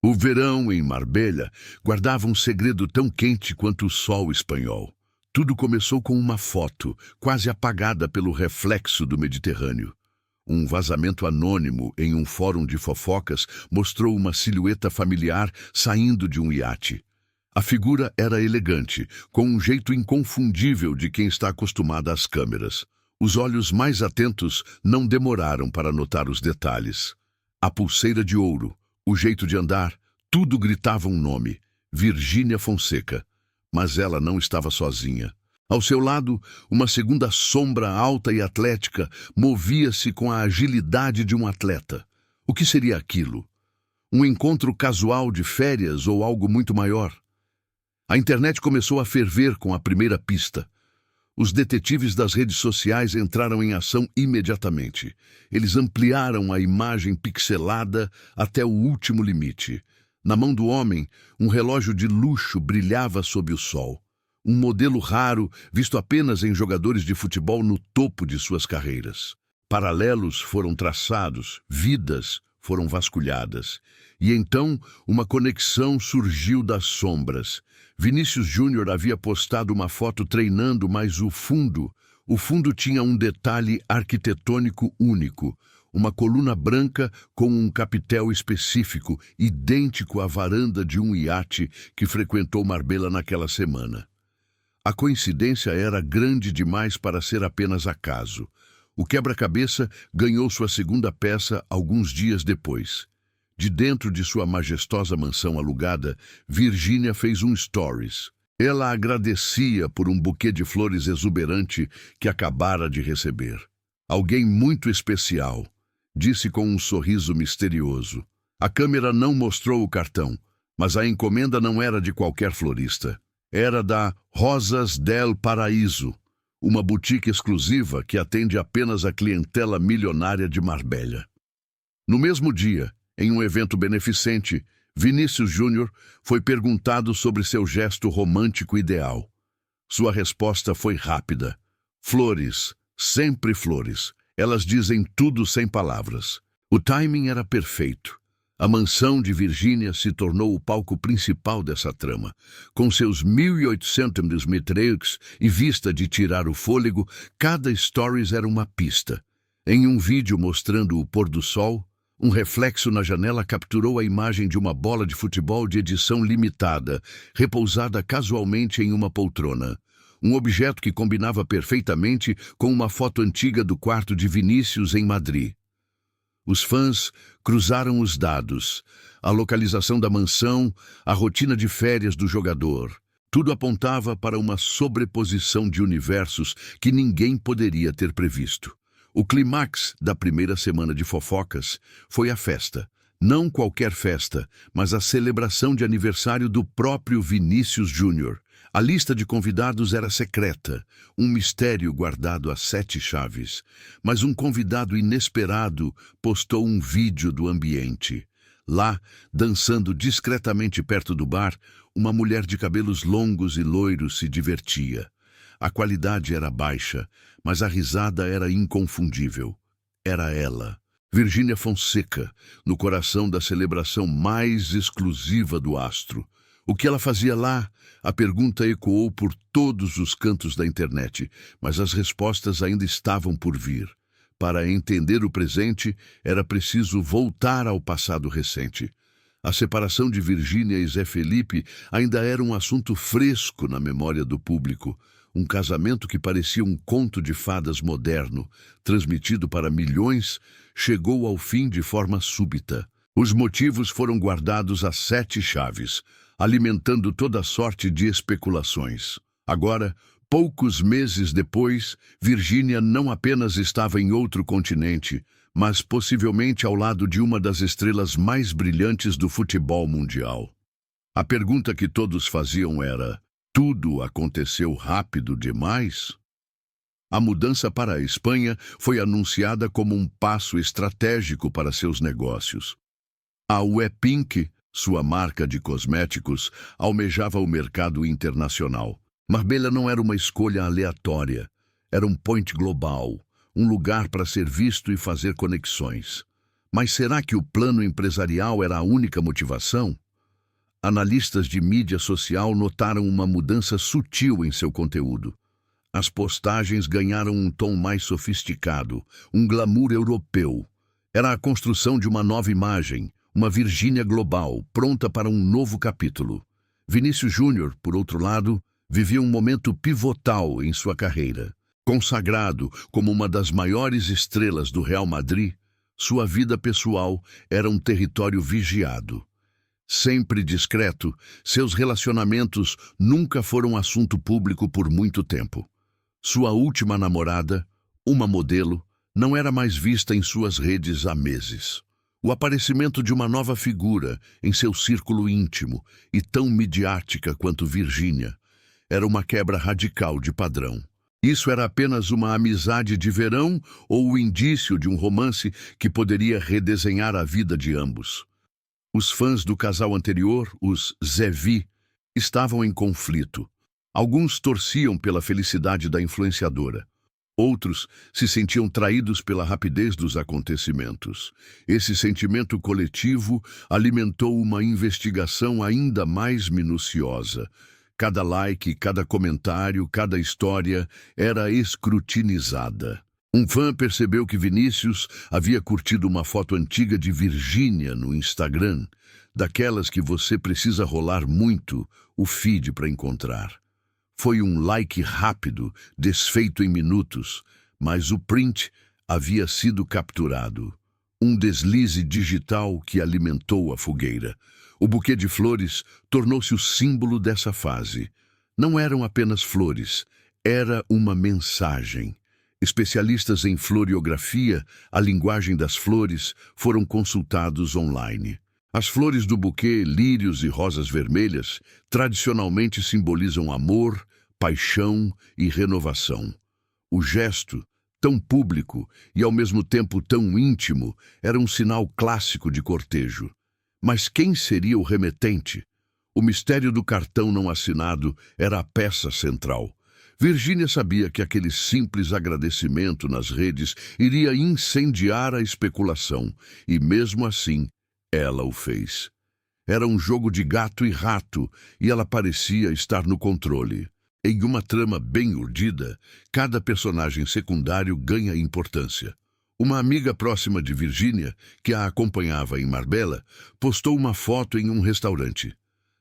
O verão em Marbella guardava um segredo tão quente quanto o sol espanhol. Tudo começou com uma foto, quase apagada pelo reflexo do Mediterrâneo. Um vazamento anônimo em um fórum de fofocas mostrou uma silhueta familiar saindo de um iate. A figura era elegante, com um jeito inconfundível de quem está acostumado às câmeras. Os olhos mais atentos não demoraram para notar os detalhes. A pulseira de ouro, o jeito de andar, tudo gritava um nome: Virgínia Fonseca. Mas ela não estava sozinha. Ao seu lado, uma segunda sombra alta e atlética movia-se com a agilidade de um atleta. O que seria aquilo? Um encontro casual de férias ou algo muito maior? A internet começou a ferver com a primeira pista. Os detetives das redes sociais entraram em ação imediatamente. Eles ampliaram a imagem pixelada até o último limite. Na mão do homem, um relógio de luxo brilhava sob o sol. Um modelo raro, visto apenas em jogadores de futebol no topo de suas carreiras. Paralelos foram traçados, vidas foram vasculhadas. E então, uma conexão surgiu das sombras. Vinícius Júnior havia postado uma foto treinando, mas o fundo tinha um detalhe arquitetônico único. Uma coluna branca com um capitel específico, idêntico à varanda de um iate que frequentou Marbella naquela semana. A coincidência era grande demais para ser apenas acaso. O quebra-cabeça ganhou sua segunda peça alguns dias depois. De dentro de sua majestosa mansão alugada, Virgínia fez um stories. Ela agradecia por um buquê de flores exuberante que acabara de receber. Alguém muito especial, disse com um sorriso misterioso. A câmera não mostrou o cartão, mas a encomenda não era de qualquer florista. Era da Rosas del Paraíso, uma boutique exclusiva que atende apenas a clientela milionária de Marbella. No mesmo dia, em um evento beneficente, Vinícius Júnior foi perguntado sobre seu gesto romântico ideal. Sua resposta foi rápida. Flores, sempre flores. Elas dizem tudo sem palavras. O timing era perfeito. A mansão de Virgínia se tornou o palco principal dessa trama. Com seus 1.800 metros e vista de tirar o fôlego, cada stories era uma pista. Em um vídeo mostrando o pôr do sol, um reflexo na janela capturou a imagem de uma bola de futebol de edição limitada, repousada casualmente em uma poltrona. Um objeto que combinava perfeitamente com uma foto antiga do quarto de Vinícius em Madrid. Os fãs cruzaram os dados, a localização da mansão, a rotina de férias do jogador. Tudo apontava para uma sobreposição de universos que ninguém poderia ter previsto. O clímax da primeira semana de fofocas foi a festa. Não qualquer festa, mas a celebração de aniversário do próprio Vinícius Júnior. A lista de convidados era secreta, um mistério guardado a 7 chaves. Mas um convidado inesperado postou um vídeo do ambiente. Lá, dançando discretamente perto do bar, uma mulher de cabelos longos e loiros se divertia. A qualidade era baixa, mas a risada era inconfundível. Era ela, Virgínia Fonseca, no coração da celebração mais exclusiva do astro. O que ela fazia lá? A pergunta ecoou por todos os cantos da internet, mas as respostas ainda estavam por vir. Para entender o presente, era preciso voltar ao passado recente. A separação de Virgínia e Zé Felipe ainda era um assunto fresco na memória do público. Um casamento que parecia um conto de fadas moderno, transmitido para milhões, chegou ao fim de forma súbita. Os motivos foram guardados a 7 chaves, alimentando toda sorte de especulações. Agora, poucos meses depois, Virgínia não apenas estava em outro continente, mas possivelmente ao lado de uma das estrelas mais brilhantes do futebol mundial. A pergunta que todos faziam era: tudo aconteceu rápido demais? A mudança para a Espanha foi anunciada como um passo estratégico para seus negócios. A Wepink, sua marca de cosméticos, almejava o mercado internacional. Marbella não era uma escolha aleatória. Era um point global, um lugar para ser visto e fazer conexões. Mas será que o plano empresarial era a única motivação? Analistas de mídia social notaram uma mudança sutil em seu conteúdo. As postagens ganharam um tom mais sofisticado, um glamour europeu. Era a construção de uma nova imagem, uma Virgínia global, pronta para um novo capítulo. Vinícius Júnior, por outro lado, vivia um momento pivotal em sua carreira. Consagrado como uma das maiores estrelas do Real Madrid, sua vida pessoal era um território vigiado. Sempre discreto, seus relacionamentos nunca foram assunto público por muito tempo. Sua última namorada, uma modelo, não era mais vista em suas redes há meses. O aparecimento de uma nova figura em seu círculo íntimo e tão midiática quanto Virgínia era uma quebra radical de padrão. Isso era apenas uma amizade de verão ou o indício de um romance que poderia redesenhar a vida de ambos? Os fãs do casal anterior, os Zevi, estavam em conflito. Alguns torciam pela felicidade da influenciadora. Outros se sentiam traídos pela rapidez dos acontecimentos. Esse sentimento coletivo alimentou uma investigação ainda mais minuciosa. Cada like, cada comentário, cada história era escrutinizada. Um fã percebeu que Vinícius havia curtido uma foto antiga de Virgínia no Instagram, daquelas que você precisa rolar muito o feed para encontrar. Foi um like rápido, desfeito em minutos, mas o print havia sido capturado. Um deslize digital que alimentou a fogueira. O buquê de flores tornou-se o símbolo dessa fase. Não eram apenas flores, era uma mensagem. Especialistas em floriografia, a linguagem das flores, foram consultados online. As flores do buquê, lírios e rosas vermelhas, tradicionalmente simbolizam amor, paixão e renovação. O gesto, tão público e ao mesmo tempo tão íntimo, era um sinal clássico de cortejo. Mas quem seria o remetente? O mistério do cartão não assinado era a peça central. Virgínia sabia que aquele simples agradecimento nas redes iria incendiar a especulação, e mesmo assim, ela o fez. Era um jogo de gato e rato, e ela parecia estar no controle. Em uma trama bem urdida, cada personagem secundário ganha importância. Uma amiga próxima de Virgínia, que a acompanhava em Marbella, postou uma foto em um restaurante.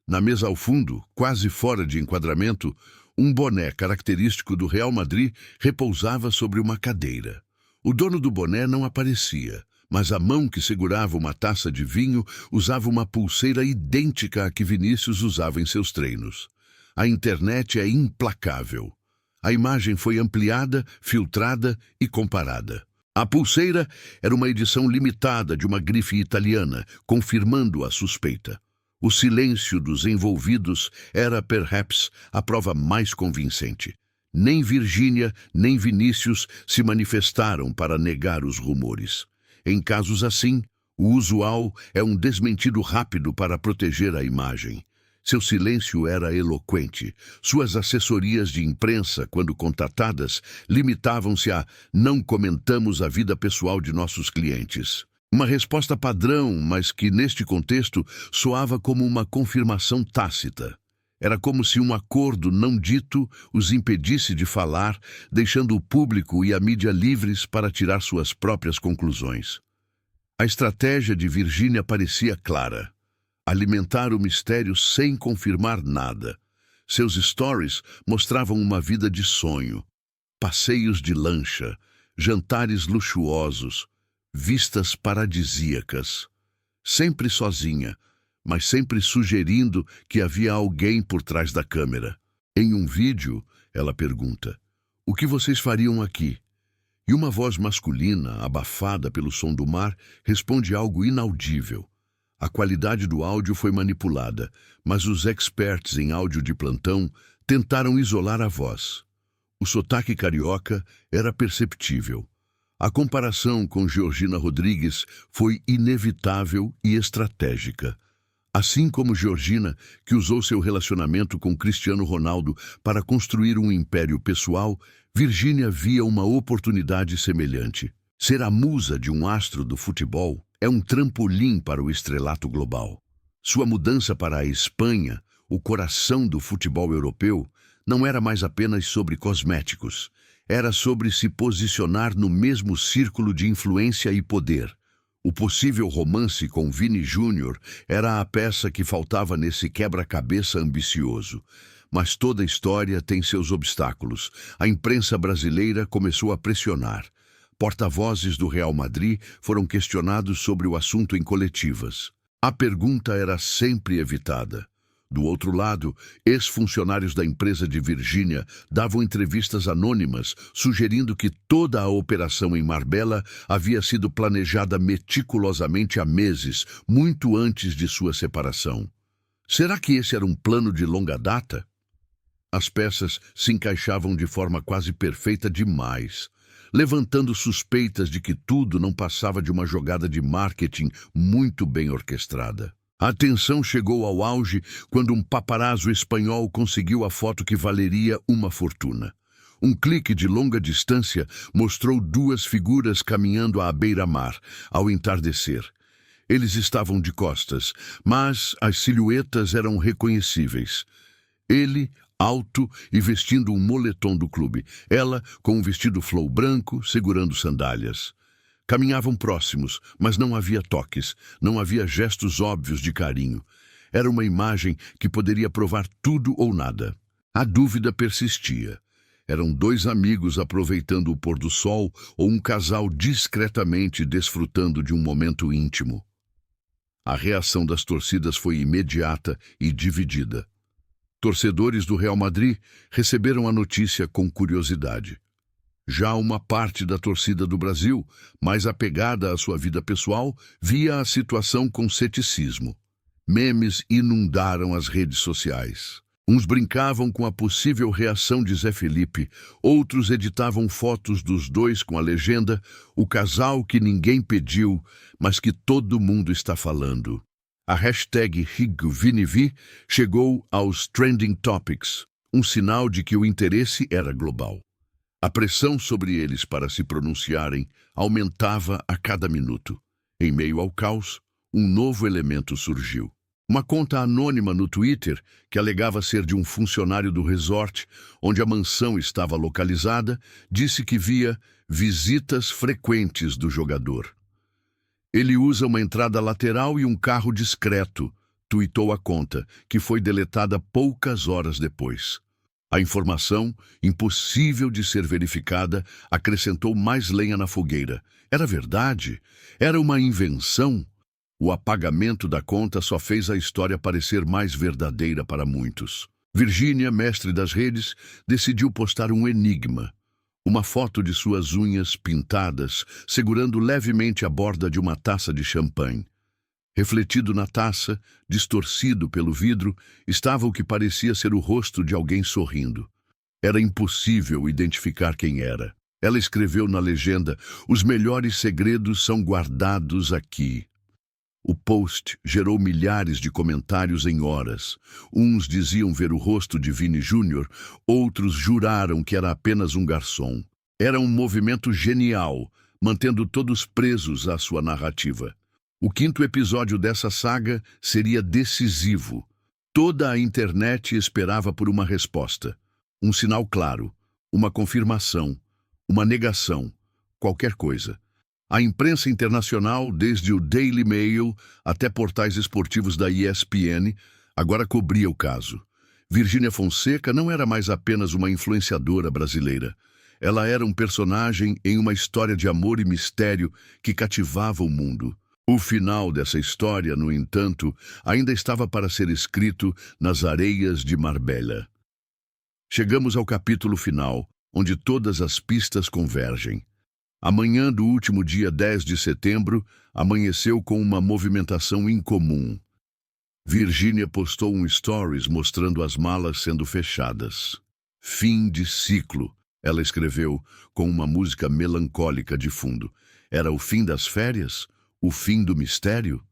Na mesa ao fundo, quase fora de enquadramento, um boné característico do Real Madrid repousava sobre uma cadeira. O dono do boné não aparecia, mas a mão que segurava uma taça de vinho usava uma pulseira idêntica à que Vinícius usava em seus treinos. A internet é implacável. A imagem foi ampliada, filtrada e comparada. A pulseira era uma edição limitada de uma grife italiana, confirmando a suspeita. O silêncio dos envolvidos era, perhaps, a prova mais convincente. Nem Virgínia, nem Vinícius se manifestaram para negar os rumores. Em casos assim, o usual é um desmentido rápido para proteger a imagem. Seu silêncio era eloquente. Suas assessorias de imprensa, quando contatadas, limitavam-se a "não comentamos a vida pessoal de nossos clientes". Uma resposta padrão, mas que, neste contexto, soava como uma confirmação tácita. Era como se um acordo não dito os impedisse de falar, deixando o público e a mídia livres para tirar suas próprias conclusões. A estratégia de Virgínia parecia clara. Alimentar o mistério sem confirmar nada. Seus stories mostravam uma vida de sonho. Passeios de lancha, jantares luxuosos, vistas paradisíacas. Sempre sozinha, mas sempre sugerindo que havia alguém por trás da câmera. Em um vídeo, ela pergunta: "O que vocês fariam aqui?" E uma voz masculina, abafada pelo som do mar, responde algo inaudível. A qualidade do áudio foi manipulada, mas os experts em áudio de plantão tentaram isolar a voz. O sotaque carioca era perceptível. A comparação com Georgina Rodrigues foi inevitável e estratégica. Assim como Georgina, que usou seu relacionamento com Cristiano Ronaldo para construir um império pessoal, Virgínia via uma oportunidade semelhante. Ser a musa de um astro do futebol é um trampolim para o estrelato global. Sua mudança para a Espanha, o coração do futebol europeu, não era mais apenas sobre cosméticos. Era sobre se posicionar no mesmo círculo de influência e poder. O possível romance com Vini Júnior era a peça que faltava nesse quebra-cabeça ambicioso. Mas toda história tem seus obstáculos. A imprensa brasileira começou a pressionar. Porta-vozes do Real Madrid foram questionados sobre o assunto em coletivas. A pergunta era sempre evitada. Do outro lado, ex-funcionários da empresa de Virgínia davam entrevistas anônimas, sugerindo que toda a operação em Marbella havia sido planejada meticulosamente há meses, muito antes de sua separação. Será que esse era um plano de longa data? As peças se encaixavam de forma quase perfeita demais, levantando suspeitas de que tudo não passava de uma jogada de marketing muito bem orquestrada. A tensão chegou ao auge quando um paparazzo espanhol conseguiu a foto que valeria uma fortuna. Um clique de longa distância mostrou duas figuras caminhando à beira-mar, ao entardecer. Eles estavam de costas, mas as silhuetas eram reconhecíveis. Ele, alto e vestindo um moletom do clube. Ela, com um vestido flow branco, segurando sandálias. Caminhavam próximos, mas não havia toques, não havia gestos óbvios de carinho. Era uma imagem que poderia provar tudo ou nada. A dúvida persistia. Eram dois amigos aproveitando o pôr do sol ou um casal discretamente desfrutando de um momento íntimo. A reação das torcidas foi imediata e dividida. Torcedores do Real Madrid receberam a notícia com curiosidade. Já uma parte da torcida do Brasil, mais apegada à sua vida pessoal, via a situação com ceticismo. Memes inundaram as redes sociais. Uns brincavam com a possível reação de Zé Felipe, outros editavam fotos dos dois com a legenda "O casal que ninguém pediu, mas que todo mundo está falando". A hashtag #ViniV chegou aos Trending Topics, um sinal de que o interesse era global. A pressão sobre eles para se pronunciarem aumentava a cada minuto. Em meio ao caos, um novo elemento surgiu. Uma conta anônima no Twitter, que alegava ser de um funcionário do resort onde a mansão estava localizada, disse que via visitas frequentes do jogador. "Ele usa uma entrada lateral e um carro discreto", tuitou a conta, que foi deletada poucas horas depois. A informação, impossível de ser verificada, acrescentou mais lenha na fogueira. Era verdade? Era uma invenção? O apagamento da conta só fez a história parecer mais verdadeira para muitos. Virgínia, mestre das redes, decidiu postar um enigma. Uma foto de suas unhas pintadas, segurando levemente a borda de uma taça de champanhe. Refletido na taça, distorcido pelo vidro, estava o que parecia ser o rosto de alguém sorrindo. Era impossível identificar quem era. Ela escreveu na legenda: "Os melhores segredos são guardados aqui". O post gerou milhares de comentários em horas. Uns diziam ver o rosto de Vini Júnior, outros juraram que era apenas um garçom. Era um movimento genial, mantendo todos presos à sua narrativa. O quinto episódio dessa saga seria decisivo. Toda a internet esperava por uma resposta. Um sinal claro, uma confirmação, uma negação, qualquer coisa. A imprensa internacional, desde o Daily Mail até portais esportivos da ESPN, agora cobria o caso. Virgínia Fonseca não era mais apenas uma influenciadora brasileira. Ela era um personagem em uma história de amor e mistério que cativava o mundo. O final dessa história, no entanto, ainda estava para ser escrito nas areias de Marbella. Chegamos ao capítulo final, onde todas as pistas convergem. A manhã do último dia 10 de setembro amanheceu com uma movimentação incomum. Virgínia postou um stories mostrando as malas sendo fechadas. "Fim de ciclo", ela escreveu, com uma música melancólica de fundo. Era o fim das férias? O fim do mistério?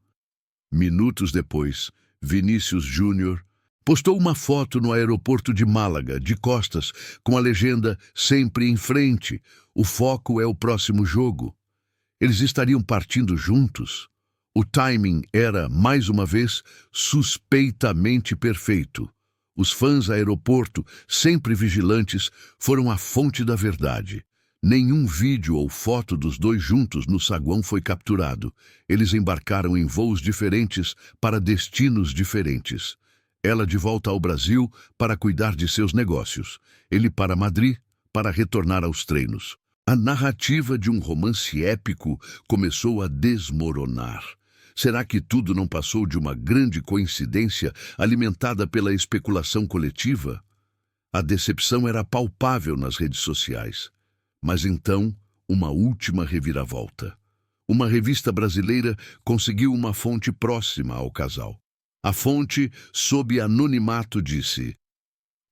Minutos depois, Vinícius Júnior postou uma foto no aeroporto de Málaga, de costas, com a legenda "Sempre em frente, o foco é o próximo jogo". Eles estariam partindo juntos? O timing era, mais uma vez, suspeitamente perfeito. Os fãs aeroporto, sempre vigilantes, foram a fonte da verdade. Nenhum vídeo ou foto dos dois juntos no saguão foi capturado. Eles embarcaram em voos diferentes para destinos diferentes. Ela de volta ao Brasil para cuidar de seus negócios. Ele para Madrid para retornar aos treinos. A narrativa de um romance épico começou a desmoronar. Será que tudo não passou de uma grande coincidência alimentada pela especulação coletiva? A decepção era palpável nas redes sociais. Mas então, uma última reviravolta. Uma revista brasileira conseguiu uma fonte próxima ao casal. A fonte, sob anonimato, disse: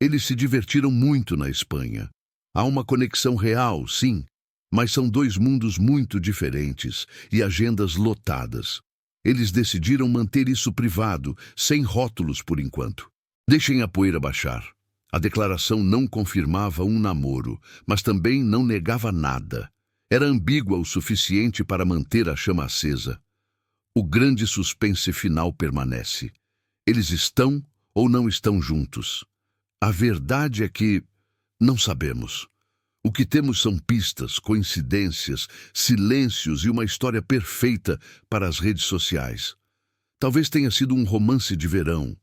eles se divertiram muito na Espanha. Há uma conexão real, sim, mas são dois mundos muito diferentes e agendas lotadas. Eles decidiram manter isso privado, sem rótulos por enquanto. Deixem a poeira baixar. A declaração não confirmava um namoro, mas também não negava nada. Era ambígua o suficiente para manter a chama acesa. O grande suspense final permanece. Eles estão ou não estão juntos? A verdade é que não sabemos. O que temos são pistas, coincidências, silêncios e uma história perfeita para as redes sociais. Talvez tenha sido um romance de verão.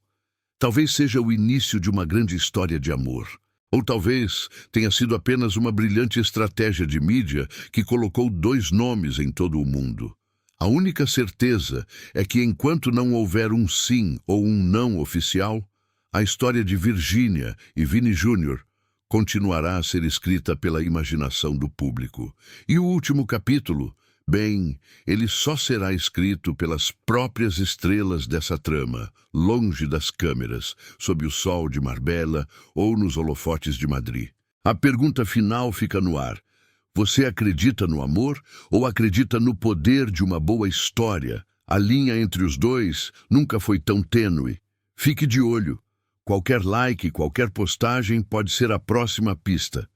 Talvez seja o início de uma grande história de amor. Ou talvez tenha sido apenas uma brilhante estratégia de mídia que colocou dois nomes em todo o mundo. A única certeza é que enquanto não houver um sim ou um não oficial, a história de Virgínia e Vini Jr. continuará a ser escrita pela imaginação do público. E o último capítulo, bem, ele só será escrito pelas próprias estrelas dessa trama, longe das câmeras, sob o sol de Marbella ou nos holofotes de Madrid. A pergunta final fica no ar. Você acredita no amor ou acredita no poder de uma boa história? A linha entre os dois nunca foi tão tênue. Fique de olho. Qualquer like, qualquer postagem pode ser a próxima pista.